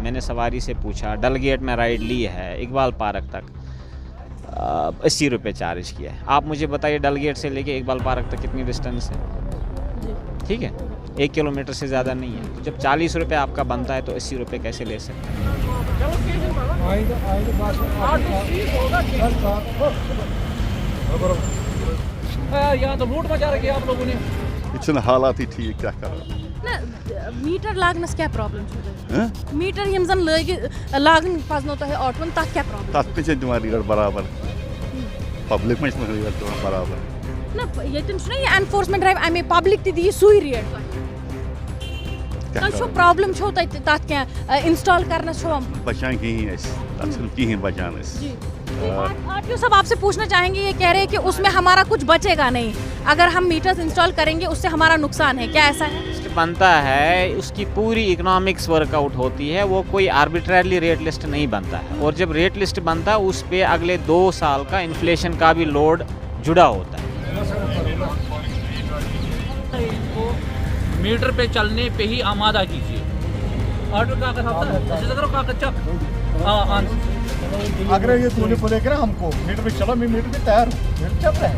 मैंने सवारी से पूछा, डल गेट में राइड ली है इकबाल पार्क तक, 80 रुपये चार्ज किया है। आप मुझे बताइए डल गेट से लेके इकबाल पार्क तक कितनी डिस्टेंस है? ठीक है, 1 किलोमीटर से ज़्यादा नहीं है। तो जब 40 रुपये आपका बनता है तो 80 रुपये कैसे ले सकते हैं? यहाँ तो लूट मचा रखी है आप लोगों ने। हालात ही ठीक क्या कर मीटर लागनस क्या प्रॉब्लम मीटर यम जन लागन पजनो तो ऑटोन तथ क्या प्रॉब्लम तथ पे दिवान रेट बराबर पब्लिक में रेट बराबर ना यतन छ ये एनफोर्समेंट ड्राइव अमे पब्लिक ती दी सुई रेट तो प्रॉब्लम छो तथ क्या इंस्टॉल करना छो बचाएं कहीं बचान जी आरटीओ साहब आपसे पूछना चाहेंगे, ये कह रहे हैं कि उसमें हमारा कुछ बचेगा नहीं, अगर हम मीटर्स इंस्टॉल करेंगे उससे हमारा नुकसान है, क्या ऐसा है? बनता है उसकी पूरी इकोनॉमिक्स वर्कआउट होती है, वो कोई आर्बिट्ररली रेट लिस्ट नहीं बनता है। और जब रेट लिस्ट बनता है उस पे अगले 2 साल का इन्फ्लेशन का भी लोड जुड़ा होता है। मीटर पे चलने पे ही आमादा कीजिए। ऑर्डर अगर ये तूने बोले कि हमको मीटर पे चलो, मैं मीटर पे तैयार हूँ, चल रहा है।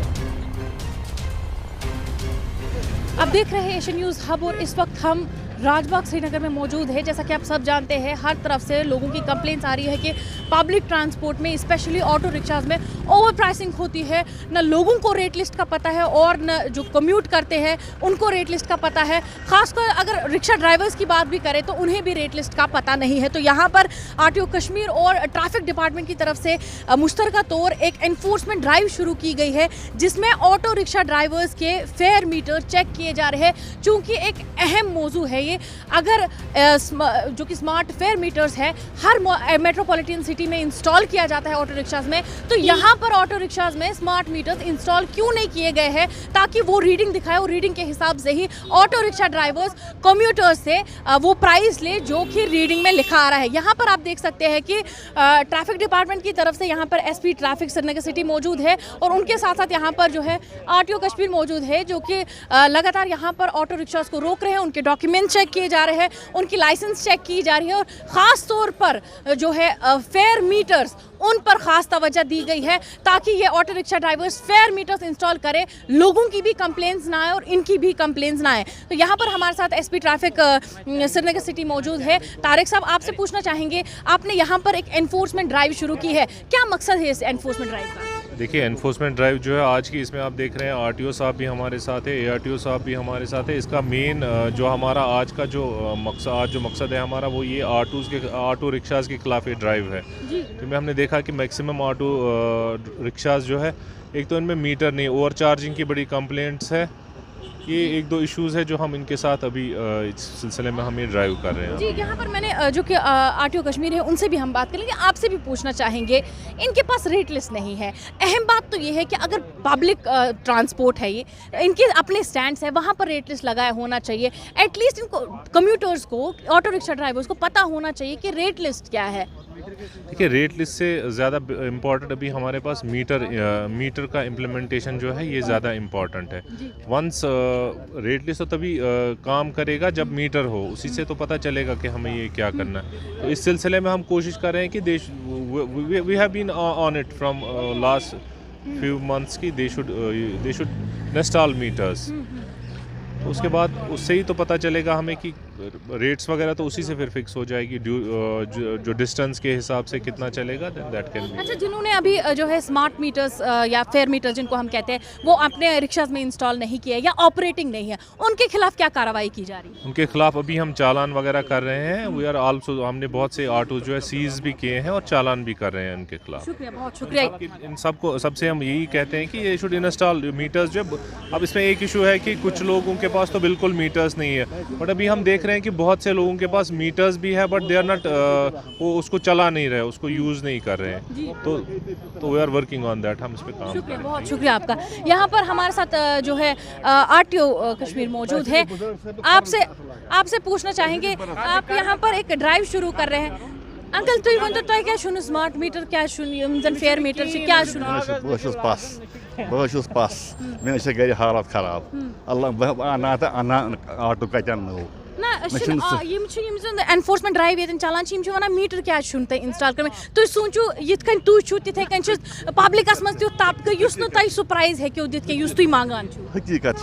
अब देख रहे हैं एशियन न्यूज़ हब और इस वक्त हम राजबाग श्रीनगर में मौजूद है। जैसा कि आप सब जानते हैं, हर तरफ से लोगों की कंप्लेंट्स आ रही है कि पब्लिक ट्रांसपोर्ट में स्पेशली ऑटो रिक्शाज में ओवर प्राइसिंग होती है। न लोगों को रेट लिस्ट का पता है और न जो कम्यूट करते हैं उनको रेट लिस्ट का पता है। खासकर अगर रिक्शा ड्राइवर्स की बात भी करें तो उन्हें भी रेट लिस्ट का पता नहीं है। तो यहाँ पर आरटीओ कश्मीर और ट्रैफिक डिपार्टमेंट की तरफ से मुश्तरका तौर एक एनफोर्समेंट ड्राइव शुरू की गई है, जिसमें ऑटो रिक्शा ड्राइवर्स के फेयर मीटर चेक किए जा रहे हैं। चूँकि एक अहम मौजू है ये, अगर जो कि स्मार्ट फेयर मीटर्स है हर मेट्रोपॉलिटन सिटी में इंस्टॉल किया जाता है ऑटो रिक्शाज में, तो यहाँ पर ऑटो रिक्शाज में स्मार्ट मीटर्स इंस्टॉल क्यों नहीं किए गए हैं, ताकि वो रीडिंग दिखाए और रीडिंग के हिसाब से ही ऑटो रिक्शा ड्राइवर्स कम्यूटर्स से वो प्राइस ले जो कि रीडिंग में लिखा आ रहा है। यहाँ पर आप देख सकते हैं कि ट्रैफिक डिपार्टमेंट की तरफ से यहाँ पर एसपी ट्रैफिक श्रीनगर सिटी मौजूद है और उनके साथ साथ यहाँ पर जो है आरटीओ कश्मीर मौजूद है, जो कि लगातार यहाँ पर ऑटो रिक्शाज को रोक रहे हैं, उनके डॉक्यूमेंट चेक किए जा रहे हैं, उनकी लाइसेंस चेक की जा रही है और ख़ास तौर पर जो है फेयर मीटर्स उन पर खास तवज्जो दी गई है, ताकि ये auto rickshaw drivers fare meters install करें, लोगों की भी कंप्लेंट्स ना आए और इनकी भी कंप्लेंट्स ना आए। तो यहाँ पर हमारे साथ एसपी ट्रैफिक श्रीनगर सिटी मौजूद है। तारिक साहब, आपसे पूछना चाहेंगे, आपने यहाँ पर एक एनफोर्समेंट ड्राइव शुरू की है, क्या मकसद है इस एनफोर्समेंट ड्राइव का? देखिए, एनफोर्समेंट ड्राइव जो है आज की, इसमें आप देख रहे हैं आरटीओ साहब भी हमारे साथ है, एआरटीओ साहब भी हमारे साथ है। इसका मेन जो हमारा आज का जो मकसद है हमारा, वो ये ऑटो रिक्शाज़ के खिलाफ ये ड्राइव है। तो हमने देखा कि मैक्सिमम ऑटो रिक्शाज़ जो है, एक तो इनमें मीटर नहीं, ओवर चार्जिंग की बड़ी कंप्लेंट्स है। ये 1-2 इश्यूज़ है जो हम इनके साथ अभी इस सिलसिले में हम ये ड्राइव कर रहे हैं। जी, यहाँ पर मैंने जो कि आरटीओ कश्मीर है उनसे भी हम बात करेंगे, आपसे भी पूछना चाहेंगे, इनके पास रेट लिस्ट नहीं है। अहम बात तो ये है कि अगर पब्लिक ट्रांसपोर्ट है, ये इनके अपने स्टैंड्स है, वहाँ पर रेट लिस्ट लगाया होना चाहिए। एटलीस्ट इनको कम्यूटर्स को, ऑटो रिक्शा ड्राइवर्स को पता होना चाहिए कि रेट लिस्ट क्या है। देखिए, रेट लिस्ट से ज़्यादा इम्पॉर्टेंट अभी हमारे पास मीटर का इम्प्लीमेंटेशन जो है, ये ज़्यादा इम्पॉर्टेंट है। वंस रेट लिस्ट तो तभी काम करेगा जब मीटर हो, उसी से तो पता चलेगा कि हमें ये क्या करना है। तो इस सिलसिले में हम कोशिश कर रहे हैं कि we have been on it from last few months की दे शुड इंस्टॉल मीटर्स। तो उसके बाद उससे ही तो पता चलेगा हमें कि रेट्स वगैरह तो उसी से फिर फिक्स हो जाएगी, जो डिस्टेंस के हिसाब से कितना चलेगा, दैट कैन बी। अच्छा, जिन्होंने अभी जो है स्मार्ट मीटर्स या फेयर मीटर्स जिनको हम कहते हैं, वो अपने रिक्शाज में इंस्टॉल नहीं किए या ऑपरेटिंग नहीं है, उनके खिलाफ क्या कार्रवाई की जा रही है? उनके खिलाफ अभी हम चालान वगैरह कर रहे हैं। वी आर आल्सो, हमने बहुत से ऑटो जो है सीज भी किए हैं और चालान भी कर रहे हैं उनके खिलाफ। शुक्रिया, बहुत शुक्रिया। इन सबको सबसे हम यही कहते हैं कि ये शुड इंस्टॉल मीटर्स जो है। अब इसमें एक इशू है कि कुछ लोगों के पास तो बिल्कुल मीटर्स नहीं है, बट अभी हम देख रहे हैं कि बहुत से लोगों के पास मीटर्स भी है, बट दे आर नॉट, वो उसको चला नहीं रहे, उसको यूज़ नहीं कर रहे हैं। तो we are working on that, हम इस पे काम कर रहे हैं। बहुत शुक्रिया आपका। यहाँ पर हमारे साथ जो है आरटीओ कश्मीर मौजूद है। आपसे पूछना चाहेंगे, आप यहाँ पर एक ड्राइव शुरू कर रहे हैं। अंकल, तुम वन तो क्या शुन स्मार्ट मीटर, क्या शुन फेयर मीटर से क्या शुन? बस मे घर हालत खराब, अल्लाह आना ऑटो कतन नो ना Machine एनफोर्समेंट ड्राइव ये चलान वन मीटर क्या इंस्टॉल कर तुम सोचो ये तुम तिथे पब्लिकस मज तुत तबका युस नु तुम सह प्राइज हेक्यो दित के युस तुम मांगान छु हकीकत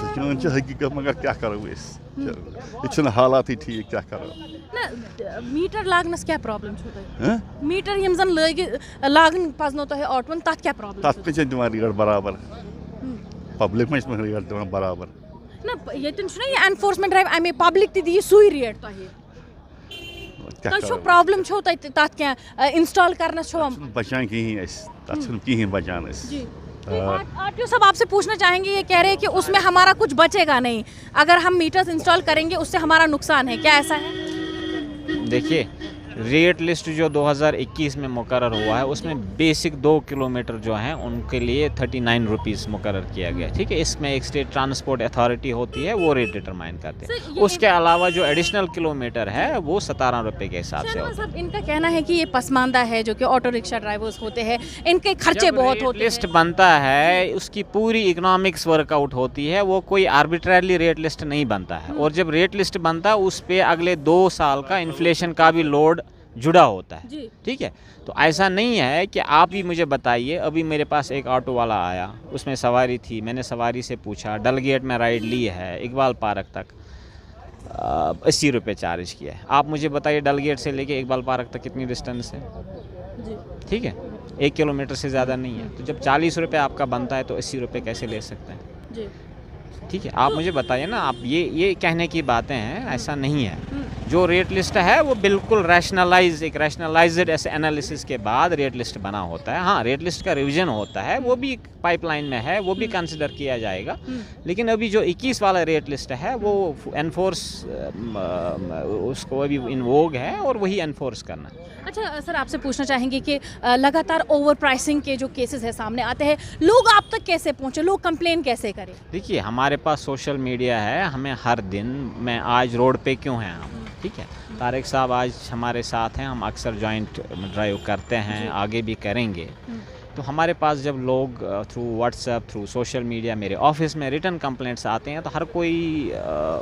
हकीकत मगर क्या करो ये हालात ही ठीक क्या करो ना मीटर लागनस क्या प्रॉब्लम छु तुम हाँ? मीटर यम जन लागन पजनो तो ऑटोन तथ क्या प्रॉब्लम तथ पे दिवान रेट बराबर पब्लिक में रेट दिवान बराबर ना ये एनफोर्समेंट ड्राइव अमे पब्लिक ती सुई रेट तुम प्रॉब्लम छो तथ क्या इंस्टॉल करना छो बचान कहीं कहीं बचान आरटीओ साहब आपसे पूछना चाहेंगे ये कह रहे हैं कि उसमें हमारा कुछ बचेगा नहीं अगर हम मीटर्स इंस्टॉल करेंगे उससे हमारा नुकसान है क्या ऐसा है देखिए रेट लिस्ट जो 2021 में मुकर्रर हुआ है उसमें बेसिक 2 किलोमीटर जो हैं उनके लिए 39 रुपीज़ मुकर्रर किया गया ठीक है। इसमें एक स्टेट ट्रांसपोर्ट अथॉरिटी होती है वो रेट डिटरमाइन करते हैं। उसके अलावा जो एडिशनल किलोमीटर है वो 17 रुपये के हिसाब से होता है। इनका कहना है कि ये पसमानदा है जो कि ऑटो रिक्शा ड्राइवर्स होते हैं इनके खर्चे बहुत होते हैं। लिस्ट बनता है उसकी पूरी इकोनॉमिक्स वर्कआउट होती है वो कोई आर्बिट्ररली रेट लिस्ट नहीं बनता है और जब रेट लिस्ट बनता है उस पर अगले 2 साल का इन्फ्लेशन का भी लोड जुड़ा होता है ठीक है। तो ऐसा नहीं है कि आप ही मुझे बताइए अभी मेरे पास एक ऑटो वाला आया उसमें सवारी थी मैंने सवारी से पूछा डलगेट में राइड ली है इकबाल पार्क तक 80 रुपये चार्ज किया है। आप मुझे बताइए डलगेट से लेके इकबाल पार्क तक कितनी डिस्टेंस है ठीक है 1 किलोमीटर से ज़्यादा नहीं है। तो जब 40 रुपये आपका बनता है तो 80 रुपये कैसे ले सकते हैं ठीक है। आप मुझे बताइए ना आप ये कहने की बातें हैं ऐसा नहीं है। जो रेट लिस्ट है वो बिल्कुल रैशनलाइज्ड ऐसे एनालिसिस के बाद रेट लिस्ट बना होता है। हाँ रेट लिस्ट का रिवीजन होता है वो भी पाइपलाइन में है वो भी कंसिडर किया जाएगा लेकिन अभी जो 21 वाला रेट लिस्ट है वो एनफोर्स उसको अभी इन वोग है और वही एनफोर्स करना है। अच्छा सर आपसे पूछना चाहेंगे कि लगातार ओवर प्राइसिंग के जो केसेस है सामने आते हैं लोग आप तक कैसे पहुंचे लोग कंप्लेन कैसे करें? देखिए हमारे पास सोशल मीडिया है हमें हर दिन मैं आज रोड पे क्यों हैं हम ठीक है। तारिक साहब आज हमारे साथ हैं हम अक्सर जॉइंट ड्राइव करते हैं आगे भी करेंगे। तो हमारे पास जब लोग through WhatsApp through social media मेरे ऑफिस में रिटर्न कंप्लेंट्स आते हैं तो हर कोई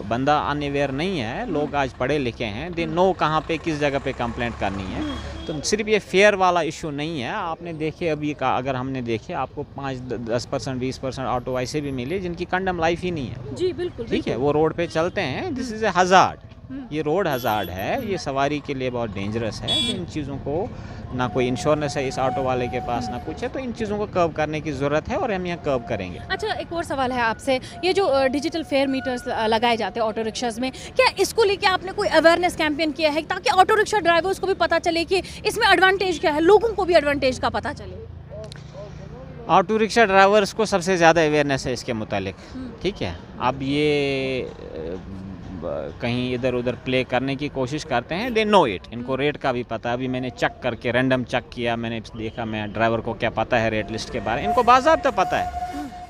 बंदा अनअवेयर नहीं है। लोग आज पढ़े लिखे हैं दे नो कहाँ पे किस जगह पे कंप्लेंट करनी है। तो सिर्फ ये फेयर वाला इशू नहीं है। आपने देखे अभी का अगर हमने देखे आपको 5-10% 20% ऑटो ऐसे भी मिले जिनकी कंडम लाइफ ही नहीं है जी बिल्कुल ठीक है। वो रोड पे चलते हैं दिस इज़ ए हज़ार्ड ये रोड हज़ार्ड है ये सवारी के लिए बहुत डेंजरस है। इन चीज़ों को ना कोई इंश्योरेंस है इस ऑटो वाले के पास ना कुछ है तो इन चीज़ों को कर्व करने की ज़रूरत है और हम यहाँ कर्व करेंगे। अच्छा एक और सवाल है आपसे ये जो डिजिटल फेयर मीटर्स लगाए जाते हैं ऑटो रिक्शाज में क्या इसको लेके आपने कोई अवेयरनेस कैंपेन किया है ताकि ऑटो रिक्शा ड्राइवर्स को भी पता चले कि इसमें एडवांटेज क्या है लोगों को भी एडवांटेज का पता चले? ऑटो रिक्शा ड्राइवर्स को सबसे ज़्यादा अवेयरनेस है इसके मुतालिक ठीक है। अब ये कहीं इधर उधर प्ले करने की कोशिश करते हैं दे नो इट इनको रेट का भी पता है। अभी मैंने चेक करके रैंडम चेक किया मैंने देखा मैं ड्राइवर को क्या पता है रेट लिस्ट के बारे में इनको बाज़ाब्ता पता है।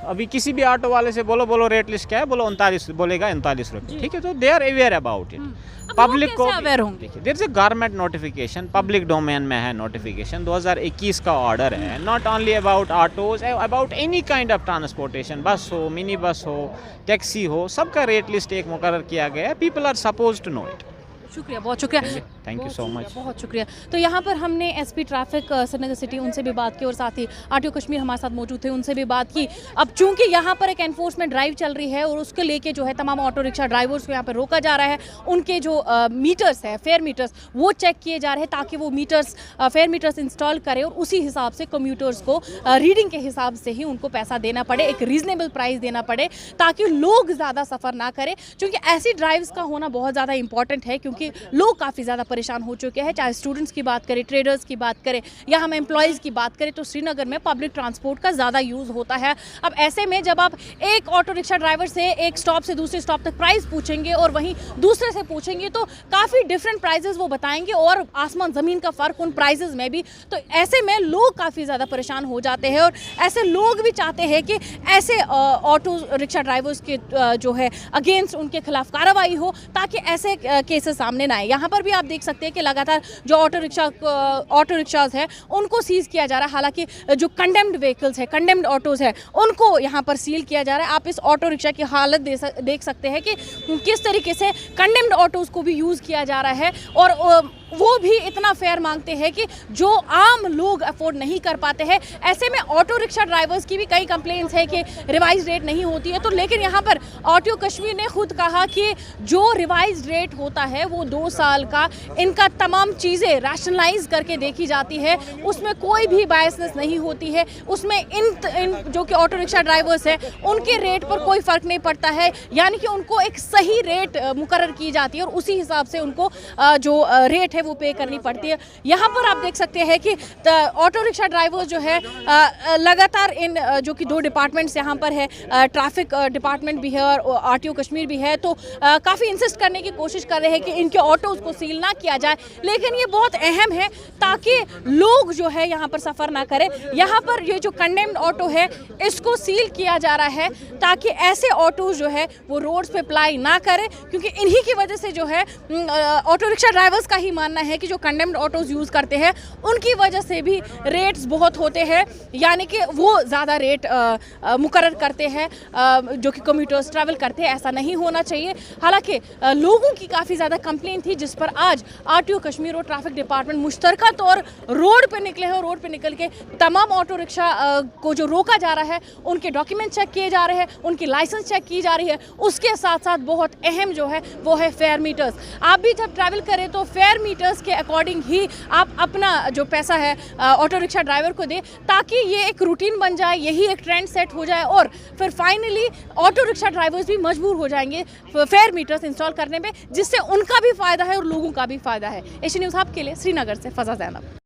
अभी किसी भी ऑटो वाले से बोलो रेट लिस्ट क्या है बोलो 39 बोलेगा 39 रुपये ठीक है। तो they are aware about it public को अवेयर होंगे। There is a government notification public domain में है नोटिफिकेशन 2021 का ऑर्डर है not only about autos about any kind of transportation bus हो मिनी बस हो टैक्सी हो सबका रेट लिस्ट एक मुकर्रर किया गया है। People are suppose to know it. शुक्रिया बहुत शुक्रिया थैंक यू सो मच बहुत शुक्रिया। तो यहाँ पर हमने एसपी ट्रैफिक श्रीनगर सिटी उनसे भी बात की और साथ ही आरटीओ कश्मीर हमारे साथ मौजूद थे उनसे भी बात की। अब चूंकि यहाँ पर एक एनफोर्समेंट ड्राइव चल रही है और उसके लेके जो है तमाम ऑटो रिक्शा ड्राइवर्स को यहाँ पर रोका जा रहा है उनके जो मीटर्स है फेयर मीटर्स वो चेक किए जा रहे हैं ताकि वो मीटर्स फेयर मीटर्स इंस्टॉल करें और उसी हिसाब से कम्यूटर्स को रीडिंग के हिसाब से ही उनको पैसा देना पड़े एक रीजनेबल प्राइस देना पड़े ताकि लोग ज़्यादा सफ़र ना करें। क्योंकि ऐसी ड्राइव्स का होना बहुत ज़्यादा इंपॉर्टेंट है क्योंकि लोग काफ़ी ज़्यादा परेशान हो चुके हैं चाहे स्टूडेंट्स की बात करें ट्रेडर्स की बात करें या हम एम्प्लॉयज़ की बात करें तो श्रीनगर में पब्लिक ट्रांसपोर्ट का ज़्यादा यूज़ होता है। अब ऐसे में जब आप एक ऑटो रिक्शा ड्राइवर से एक स्टॉप से दूसरे स्टॉप तक प्राइस पूछेंगे और वहीं दूसरे से पूछेंगे तो काफ़ी डिफरेंट प्राइजेस वो बताएंगे और आसमान ज़मीन का फ़र्क उन प्राइजेस में भी। तो ऐसे में लोग काफ़ी ज़्यादा परेशान हो जाते हैं और ऐसे लोग भी चाहते हैं कि ऐसे ऑटो रिक्शा ड्राइवर्स के जो है अगेंस्ट उनके खिलाफ कार्रवाई हो ताकि ऐसे केसेस सामने ना आए। यहाँ पर भी आप देख सकते हैं कि लगातार जो ऑटो रिक्शाज है उनको सीज किया जा रहा है। हालांकि जो कंडेम्ड व्हीकल्स है, कंडेम्ड ऑटोज़ है, उनको यहाँ पर सील किया जा रहा है। आप इस ऑटो रिक्शा की हालत देख सकते हैं कि किस तरीके से कंडेम्ड ऑटोज़ को भी यूज़ किया जा रहा है और वो भी इतना फेयर मांगते हैं कि जो आम लोग अफोर्ड नहीं कर पाते हैं। ऐसे में ऑटो रिक्शा ड्राइवर्स की भी कई कंप्लेंट्स है कि रिवाइज रेट नहीं होती है। तो लेकिन यहाँ पर ऑटो कश्मीर ने खुद कहा कि जो रिवाइज रेट होता है वो 2 साल का, इनका तमाम चीज़ें रैशनलाइज करके देखी जाती है, उसमें कोई भी बायसनेस नहीं होती है, उसमें इन जो कि ऑटो रिक्शा ड्राइवर्स हैं उनके रेट पर कोई फ़र्क नहीं पड़ता है, यानी कि उनको एक सही रेट मुकर्रर की जाती है और उसी हिसाब से उनको जो रेट वो पे करनी पड़ती है। यहाँ पर आप देख सकते हैं कि ऑटो रिक्शा ड्राइवर्स जो है लगातार इन जो कि 2 डिपार्टमेंट्स यहाँ पर है, ट्रैफिक डिपार्टमेंट भी है और आरटीओ कश्मीर भी है, तो काफ़ी इंसिस्ट करने की कोशिश कर रहे हैं कि इनके ऑटोज़ को सील ना किया जाए। लेकिन ये बहुत अहम है ताकि लोग जो है यहाँ पर सफ़र ना करें। यहाँ पर ये जो कंडेम्ड ऑटो है इसको सील किया जा रहा है ताकि ऐसे ऑटोज़ जो है वो रोड्स पे अप्लाई ना करें, क्योंकि इन्हीं की वजह से जो है ऑटो रिक्शा ड्राइवर्स का ही मानना है कि जो कंडेम्ड ऑटोज़ यूज़ करते हैं उनकी वजह से भी रेट्स बहुत होते हैं, यानी कि वो ज़्यादा रेट मुकर्रर करते हैं जो कि कम्यूटर्स ट्रैवल करते हैं। ऐसा नहीं होना चाहिए। हालांकि लोगों की काफ़ी ज़्यादा कंप्लेंट थी, जिस पर आज आरटीओ कश्मीर और ट्रैफिक डिपार्टमेंट मुश्तरका तौर रोड पे निकले हैं और रोड पे निकल के तमाम ऑटो रिक्शा को जो रोका जा रहा है उनके डॉक्यूमेंट चेक किए जा रहे हैं, उनकी लाइसेंस चेक की जा रही है। उसके साथ साथ बहुत अहम जो है वो है फेयर मीटर्स। आप भी जब ट्रैवल करें तो फेयर मीटर्स के अकॉर्डिंग ही आप अपना जो पैसा है ऑटो रिक्शा ड्राइवर को दें, ताकि ये एक रूटीन बन जाए, यही एक ट्रेंड सेट हो जाए और फिर फाइनली ऑटो रिक्शा ड्राइवर्स भी मजबूर हो जाएंगे फेयर मीटर्स इंस्टॉल करने में, जिससे उनका भी फ़ायदा है और लोगों का भी फ़ायदा है। एशियन न्यूज़ हब के लिए श्रीनगर से फजा ज़ैनब।